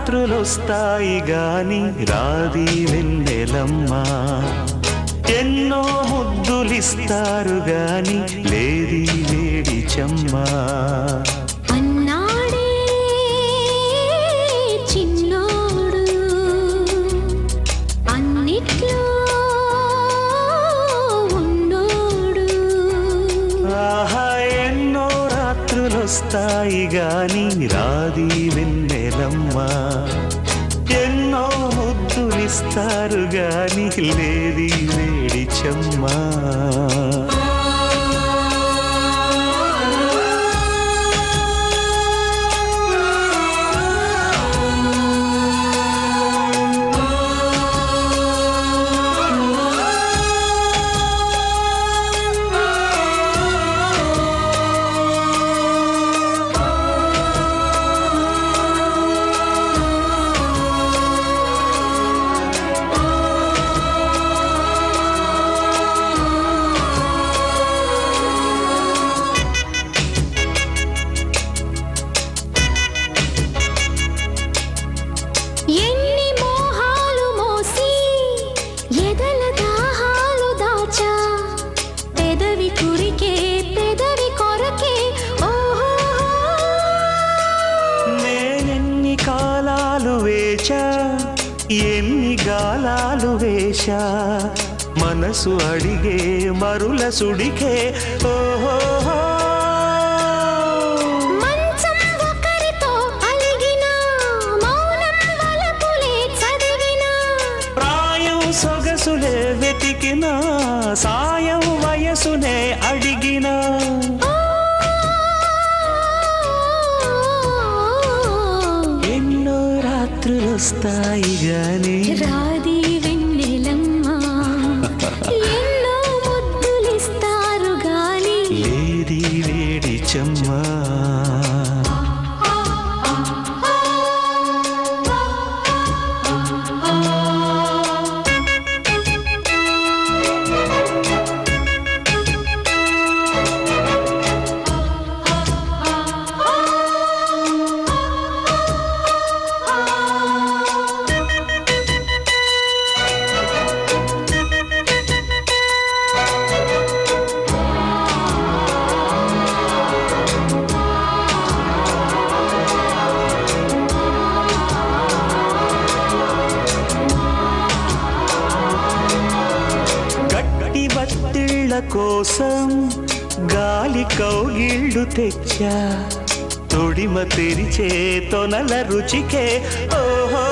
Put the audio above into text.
రాత్రులొస్తాయి గాని రాది వెన్నెలమ్మా ఎన్నో ముద్దులిస్తారు గాని లేది వేడి చెమ్మా వస్తాయి గాని రాది వెన్నెలమ్మా ఎన్నో ముద్దులిస్తారు గాని లేది వేడి చెమ్మా ఎన్ని గాలాలు వేశా మనసు అడిగే మరుల సుడికే ఓహో మంచం ఒకరితో అలిగిన మౌనం వలపులే చదివిన ప్రాయం సొగసులే వెతికిన సాయం వయసునే అడిగిన రాత్రులొస్తాయి గాని రాది వెన్నెలమ్మా ఎన్నో ముద్దులిస్తారు గాని లేది వేడి చెమ్మా బత్తిళ్ళ కోసం గాలి కౌగిళ్ళు తెచ్చా తొడిమ తెరిచే తొనల రుచికే ఓహో